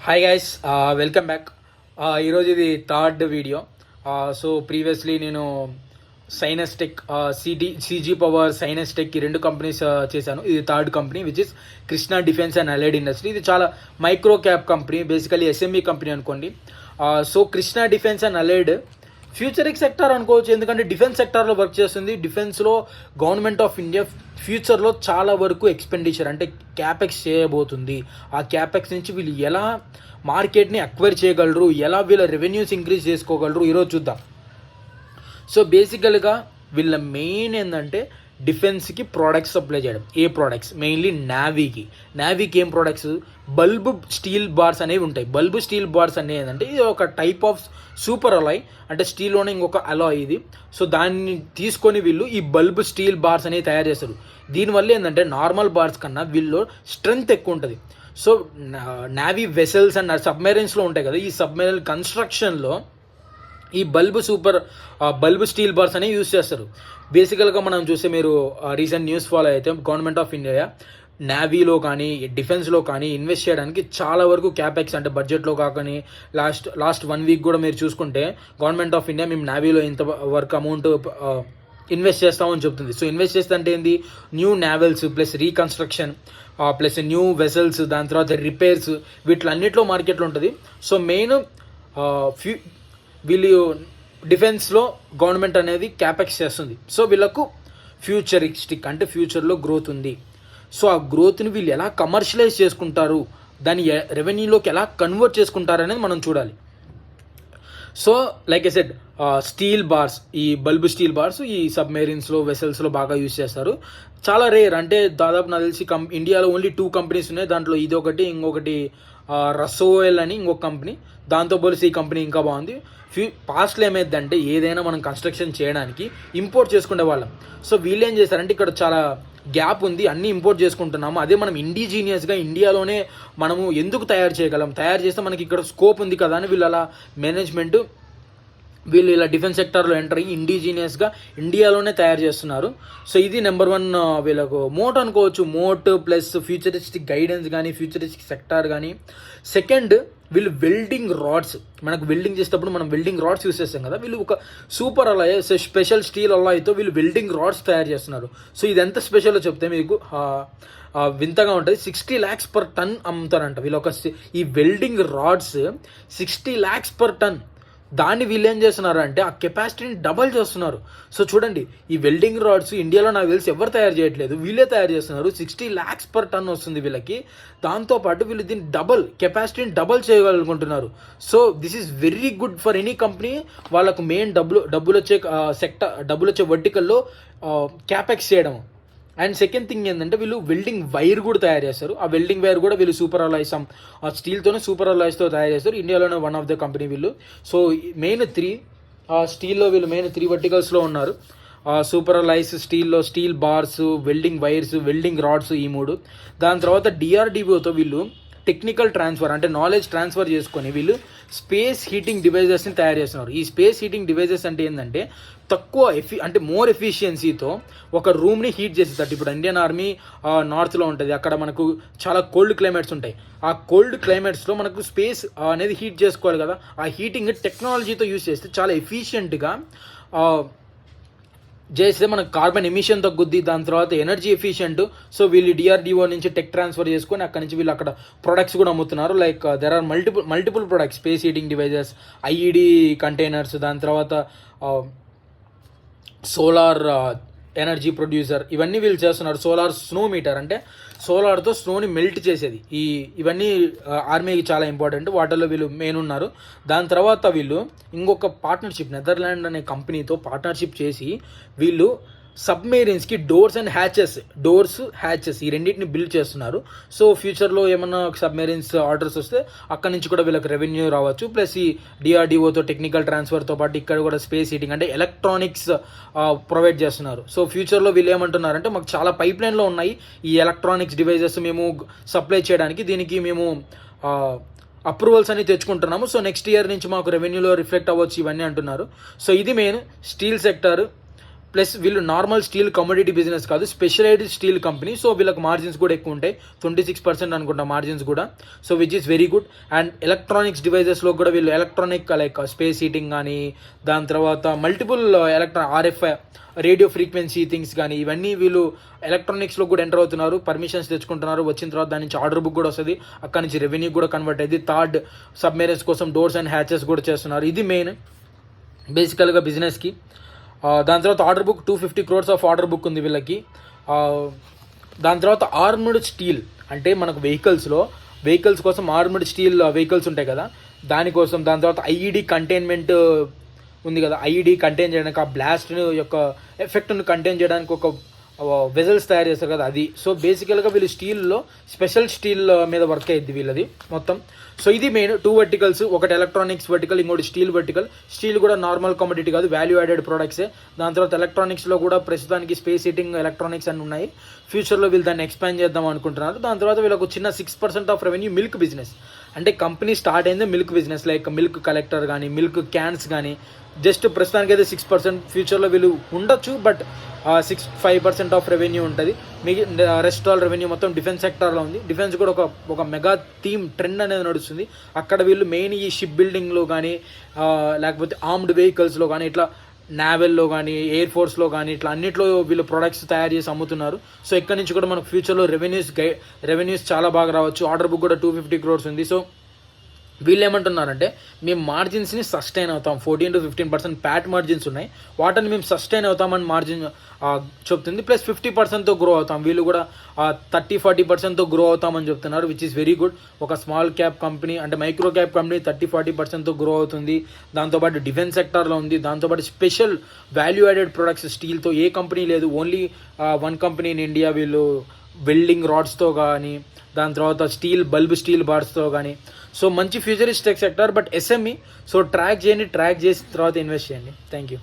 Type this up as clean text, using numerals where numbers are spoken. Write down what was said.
Hi guys, welcome back. ఈరోజు ఇది third video. So previously నేను సైనస్టెక్, సిజీ పవర్, సైనస్టెక్ ఈ రెండు కంపెనీస్ చేశాను. ఇది third company which is Krishna defence and allied industry. ఇది చాలా micro cap company, basically SME company అనుకోండి. So Krishna defence and allied futuristic sector అనుకోవచ్చు, ఎందుకంటే డిఫెన్స్ సెక్టార్లో వర్క్ చేస్తుంది. డిఫెన్స్లో గవర్నమెంట్ ఆఫ్ ఇండియా ఫ్యూచర్లో చాలా వరకు ఎక్స్పెండిచర్ అంటే క్యాపెక్స్ చేయబోతుంది. ఆ క్యాపెక్స్ నుంచి వీళ్ళు ఎలా మార్కెట్ని అక్వైర్ చేయగలరు, ఎలా వీళ్ళ రెవెన్యూస్ ఇంక్రీజ్ చేసుకోగలరు ఈరోజు చూద్దాం. సో బేసికల్గా వీళ్ళ మెయిన్ ఏంటంటే డిఫెన్స్కి ప్రోడక్ట్స్ సప్లై చేయడం. ఏ ప్రోడక్ట్స్? మెయిన్లీ నావీకి ఏం ప్రోడక్ట్స్? బల్బ్ స్టీల్ బార్స్ అనేవి ఉంటాయి. బల్బ్ స్టీల్ బార్స్ అనేవి ఏంటంటే ఇది ఒక టైప్ ఆఫ్ సూపర్ అలాయ్, అంటే స్టీల్లోనే ఇంకొక అలాయ్ ఇది. సో దాన్ని తీసుకొని వీళ్ళు ఈ బల్బ్ స్టీల్ బార్స్ అనేవి తయారు చేస్తారు. దీనివల్ల ఏంటంటే నార్మల్ బార్స్ కన్నా వీళ్ళు స్ట్రెంగ్త్ ఎక్కువ ఉంటుంది. సో నావీ వెసల్స్ అండ్ సబ్మెరైన్స్లో ఉంటాయి కదా, ఈ సబ్మెరైన్ కన్స్ట్రక్షన్లో ఈ బల్బ్ స్టీల్ బార్స్ అనేవి యూజ్ చేస్తారు. బేసికల్గా మనం చూస్తే, మీరు రీసెంట్ న్యూస్ ఫాలో అయితే గవర్నమెంట్ ఆఫ్ ఇండియా నావీలో కానీ డిఫెన్స్లో కానీ ఇన్వెస్ట్ చేయడానికి చాలా వరకు క్యాపెక్స్, అంటే బడ్జెట్లో కాకని లాస్ట్ 1 వీక్ కూడా మీరు చూసుకుంటే గవర్నమెంట్ ఆఫ్ ఇండియా మేము నావీలో ఇంత వర్క్ అమౌంట్ ఇన్వెస్ట్ చేస్తామని చెప్తుంది. సో ఇన్వెస్ట్ చేస్తే అంటే ఏంది? New novels plus reconstruction plus new vessels, దాని తర్వాత రిపేర్స్, వీటిలన్నిట్లో మార్కెట్లో ఉంటుంది. సో మెయిన్ వీళ్ళు డిఫెన్స్లో గవర్నమెంట్ అనేది క్యాపెక్స్ చేస్తుంది. సో వీళ్ళకు ఫ్యూచరిస్టిక్ అంటే ఫ్యూచర్లో గ్రోత్ ఉంది. సో ఆ గ్రోత్ని వీళ్ళు ఎలా కమర్షియలైజ్ చేసుకుంటారు, దాన్ని రెవెన్యూలోకి ఎలా కన్వర్ట్ చేసుకుంటారు అనేది మనం చూడాలి. So like I said, steel bars, ఈ బల్బ్ స్టీల్ బార్స్ ఈ సబ్మెరీన్స్లో వెసల్స్లో బాగా యూజ్ చేస్తారు. చాలా రేర్, అంటే దాదాపు నాకు తెలిసి ఇండియాలో ఓన్లీ 2 కంపెనీస్ ఉన్నాయి. దాంట్లో ఇది ఒకటి, ఇంకొకటి రసోయల్ అని ఇంకొక కంపెనీ. దాంతో పోలిసి ఈ కంపెనీ ఇంకా బాగుంది. పాస్ట్లో ఏమైందంటే ఏదైనా మనం కన్స్ట్రక్షన్ చేయడానికి ఇంపోర్ట్ చేసుకునే వాళ్ళం. సో వీళ్ళు ఏం చేస్తారంటే ఇక్కడ చాలా గ్యాప్ ఉంది, అన్నీ ఇంపోర్ట్ చేసుకుంటున్నాము. అదే మనం ఇండిజీనియస్గా ఇండియాలోనే మనము ఎందుకు తయారు చేయగలం, తయారు చేస్తే మనకి ఇక్కడ స్కోప్ ఉంది కదా అని వీళ్ళు అలా మేనేజ్మెంట్ వీళ్ళు ఇలా డిఫెన్స్ సెక్టార్లో ఎంటర్ అయ్యి ఇండిజీనియస్గా ఇండియాలోనే తయారు చేస్తున్నారు. సో ఇది నెంబర్ 1 వీళ్ళకు మోట్ అనుకోవచ్చు. మోట్ ప్లస్ ఫ్యూచరిస్టిక్ గైడెన్స్ కానీ, ఫ్యూచరిస్టిక్ సెక్టార్ కానీ. సెకండ్, వీళ్ళు వెల్డింగ్ రాడ్స్, మనకు వెల్డింగ్ చేసేటప్పుడు మనం వెల్డింగ్ రాడ్స్ యూస్ చేస్తాం కదా, వీళ్ళు ఒక సూపర్ అలాయ్, స్పెషల్ స్టీల్ అలాయ్తో వీళ్ళు వెల్డింగ్ రాడ్స్ తయారు చేస్తున్నారు. సో ఇది ఎంత స్పెషల్లో చెప్తే మీకు వింతగా ఉంటుంది. 60 lakhs per ton అమ్ముతారంట వీళ్ళు. ఈ welding rods 60 lakhs per ton. దాన్ని వీళ్ళు ఏం చేస్తున్నారు అంటే ఆ కెపాసిటీని డబల్ చేస్తున్నారు. సో చూడండి, ఈ వెల్డింగ్ రాడ్స్ ఇండియాలో నాకు తెలిసి ఎవరు తయారు చేయట్లేదు, వీళ్ళే తయారు చేస్తున్నారు. 60 lakhs per ton వస్తుంది వీళ్ళకి. దాంతోపాటు వీళ్ళు దీన్ని కెపాసిటీని డబల్ చేయగలుగుకుంటున్నారు. So this is very good for any company. వాళ్ళకు మెయిన్ డబ్బులు వచ్చే వర్టికల్లో క్యాపెక్స్ చేయడం. అండ్ సెకండ్ థింగ్ ఏంటంటే వీళ్ళు వెల్డింగ్ వైర్ కూడా తయారు చేస్తారు. ఆ వెల్డింగ్ వైర్ కూడా వీళ్ళు సూపర్ అలాయ్స్, ఆ స్టీల్తోనే సూపర్ అలాయ్స్తో తయారు చేస్తారు. ఇండియాలోనే వన్ ఆఫ్ ద కంపెనీ వీళ్ళు. సో మెయిన్ 3 స్టీల్లో వీళ్ళు మెయిన్ 3 వర్టికల్స్లో ఉన్నారు. సూపర్ అలాయ్స్, స్టీల్లో steel bars, welding wires, welding rods, ఈ 3. దాని తర్వాత డిఆర్డిఓతో వీళ్ళు టెక్నికల్ ట్రాన్స్ఫర్ అంటే నాలెడ్జ్ ట్రాన్స్ఫర్ చేసుకొని వీళ్ళు స్పేస్ హీటింగ్ డివైజెస్ని తయారు చేస్తున్నారు. ఈ స్పేస్ హీటింగ్ డివైజెస్ అంటే ఏంటంటే తక్కువ అంటే మోర్ ఎఫిషియన్సీతో ఒక రూమ్ని హీట్ చేసేటట్టు. ఇప్పుడు ఇండియన్ ఆర్మీ నార్త్లో ఉంటుంది, అక్కడ మనకు చాలా కోల్డ్ క్లైమేట్స్ ఉంటాయి. ఆ కోల్డ్ క్లైమేట్స్లో మనకు స్పేస్ అనేది హీట్ చేసుకోవాలి కదా, ఆ హీటింగ్ టెక్నాలజీతో యూజ్ చేస్తే చాలా ఎఫిషియెంట్గా చేస్తే మనకు కార్బన్ ఎమిషన్ తగ్గుద్ది, దాని తర్వాత ఎనర్జీ ఎఫిషియంట్. సో వీళ్ళు డిఆర్డిఓ నుంచి టెక్ ట్రాన్స్ఫర్ చేసుకొని అక్కడ నుంచి వీళ్ళు అక్కడ ప్రొడక్ట్స్ కూడా అమ్ముతున్నారు. Like there are multiple products, space heating devices, IED containers, దాని తర్వాత సోలార్ ఎనర్జీ ప్రొడ్యూసర్, ఇవన్నీ వీళ్ళు చేస్తున్నారు. సోలార్ స్నో మీటర్ అంటే సోలార్తో స్నోని మెల్ట్ చేసేది. ఇవన్నీ ఆర్మీకి చాలా ఇంపార్టెంట్. వాటిల్లో వీళ్ళు మెయిన్ ఉన్నారు. దాని తర్వాత వీళ్ళు ఇంకొక పార్ట్నర్షిప్, నెదర్లాండ్ అనే కంపెనీతో పార్ట్నర్షిప్ చేసి వీళ్ళు సబ్మెరీన్స్కి డోర్స్ హ్యాచెస్ ఈ రెండింటిని బిల్డ్ చేస్తున్నారు. సో ఫ్యూచర్లో ఏమన్నా సబ్మెరీన్స్ ఆర్డర్స్ వస్తే అక్కడి నుంచి కూడా వీళ్ళకి రెవెన్యూ రావచ్చు. ప్లస్ ఈ డిఆర్డిఓతో టెక్నికల్ ట్రాన్స్ఫర్తో పాటు ఇక్కడ కూడా స్పేస్ హీటింగ్ అంటే ఎలక్ట్రానిక్స్ ప్రొవైడ్ చేస్తున్నారు. సో ఫ్యూచర్లో వీళ్ళు ఏమంటున్నారంటే మాకు చాలా పైప్ లైన్లో ఉన్నాయి ఈ ఎలక్ట్రానిక్స్ డివైజెస్ మేము సప్లై చేయడానికి, దీనికి మేము అప్రూవల్స్ అని తెచ్చుకుంటున్నాము. సో నెక్స్ట్ ఇయర్ నుంచి మాకు రెవెన్యూలో రిఫ్లెక్ట్ అవ్వచ్చు ఇవన్నీ అంటున్నారు. సో ఇది మెయిన్ స్టీల్ సెక్టర్ ప్లస్ వీళ్ళు నార్మల్ స్టీల్ కమోడిటీ బిజినెస్ కాదు, స్పెషలైజ్డ్ స్టీల్ కంపెనీ. సో వీళ్ళకి మార్జిన్స్ కూడా ఎక్కువ ఉంటాయి, 26% అనుకుంటా మార్జిన్స్ కూడా. So which is very good. And electronics డివైజెస్లో కూడా వీళ్ళు ఎలక్ట్రానిక్ లైక్ స్పేస్ హీటింగ్ కానీ, దాని తర్వాత multiple RFI radio frequency things కానీ, ఇవన్నీ వీళ్ళు ఎలక్ట్రానిక్స్లో కూడా ఎంటర్ అవుతున్నారు, పర్మిషన్స్ తెచ్చుకుంటున్నారు. వచ్చిన తర్వాత దాని నుంచి ఆర్డర్ బుక్ కూడా వస్తుంది, అక్కడ నుంచి రెవెన్యూ కూడా కన్వర్ట్ అయ్యింది. థర్డ్ సబ్మెరైన్స్ కోసం డోర్స్ అండ్ హ్యాచెస్ కూడా చేస్తున్నారు. ఇది మెయిన్ బేసికల్గా బిజినెస్కి. దాని తర్వాత order book 250 crores of order book ఉంది వీళ్ళకి. దాని తర్వాత ఆర్మ్డ్ స్టీల్, అంటే మనకు వెహికల్స్ కోసం ఆర్మ్డ్ స్టీల్ వెహికల్స్ ఉంటాయి కదా, దానికోసం. దాని తర్వాత ఐఈడి కంటైన్మెంట్ ఉంది కదా, ఐఈడి కంటైన్ చేయడానికి, ఆ బ్లాస్ట్ యొక్క ఎఫెక్ట్ను కంటైన్ చేయడానికి ఒక వెజల్స్ తయారు చేస్తారు కదా, అది. సో బేసికల్గా వీళ్ళు స్టీల్లో స్పెషల్ స్టీల్ మీద వర్క్ అయ్యింది వీళ్ళది మొత్తం. సో ఇది మెయిన్ 2 verticals, ఒకటి ఎలక్ట్రానిక్స్ వర్టికల్, ఇంకోటి స్టీల్ వర్టికల్. స్టీల్ కూడా నార్మల్ కమోడిటీ కాదు, వాల్యూ యాడెడ్ ప్రొడక్ట్సే. దాని తర్వాత ఎలక్ట్రానిక్స్లో కూడా ప్రస్తుతానికి స్పేస్ హీటింగ్ ఎలక్ట్రానిక్స్ అన్నీ ఉన్నాయి. ఫ్యూచర్లో వీళ్ళు దాన్ని ఎక్స్పాండ్ చేద్దాం అనుకుంటున్నారు. దాని తర్వాత వీళ్ళకు చిన్న 6% ఆఫ్ రెవెన్యూ మిల్క్ బిజినెస్. అంటే కంపెనీ స్టార్ట్ అయింది milk business, like milk collector కానీ, మిల్క్ క్యాన్స్ కానీ. జస్ట్ ప్రస్తుతానికి అయితే 6%, ఫ్యూచర్లో వీళ్ళు ఉండొచ్చు, బట్ 5% ఆఫ్ రెవెన్యూ ఉంటుంది. రెస్ట్ ఆల్ రెవెన్యూ మొత్తం డిఫెన్స్ సెక్టార్లో ఉంది. డిఫెన్స్ కూడా ఒక మెగా థీమ్ ట్రెండ్ అనేది నడుస్తుంది. అక్కడ వీళ్ళు మెయిన్ ఈ షిప్ బిల్డింగ్లో కానీ, లేకపోతే ఆర్మ్డ్ వెహికల్స్లో కానీ, ఇట్లా నావెల్లో కానీ, ఎయిర్ ఫోర్స్లో కానీ, ఇట్లా అన్నిట్లో వీళ్ళు ప్రొడక్ట్స్ తయారు చేసి అమ్ముతున్నారు. సో ఇక్కడ నుంచి కూడా మనకు ఫ్యూచర్లో రెవెన్యూస్ చాలా బాగా రావచ్చు. ఆర్డర్ బుక్ కూడా 250 crores ఉంది. సో వీళ్ళు ఏమంటున్నారంటే, మేము మార్జిన్స్ని సస్టైన్ అవుతాం, 14 to 15% ప్యాట్ మార్జిన్స్ ఉన్నాయి, వాటిని మేము సస్టైన్ అవుతామని మార్జిన్ చెప్తుంది. ప్లస్ 50%తో గ్రో అవుతాం, వీళ్ళు కూడా 30-40%తో గ్రో అవుతామని చెప్తున్నారు, విచ్ ఈస్ వెరీ గుడ్. ఒక స్మాల్ క్యాప్ కంపెనీ, అంటే మైక్రో క్యాప్ కంపెనీ 30-40%తో గ్రో అవుతుంది. దాంతోపాటు డిఫెన్స్ సెక్టార్లో ఉంది. దాంతోపాటు స్పెషల్ వాల్యూ యాడెడ్ ప్రొడక్ట్స్ స్టీల్తో ఏ కంపెనీ లేదు, ఓన్లీ 1 company ఇన్ ఇండియా. వీళ్ళు వెల్డింగ్ రాడ్స్తో కానీ, దాని తర్వాత బల్బ్ స్టీల్ బార్స్తో కానీ. సో మంచి futuristic sector, but SME. So track చేసిన తర్వాత ఇన్వెస్ట్ చేయండి. Thank you.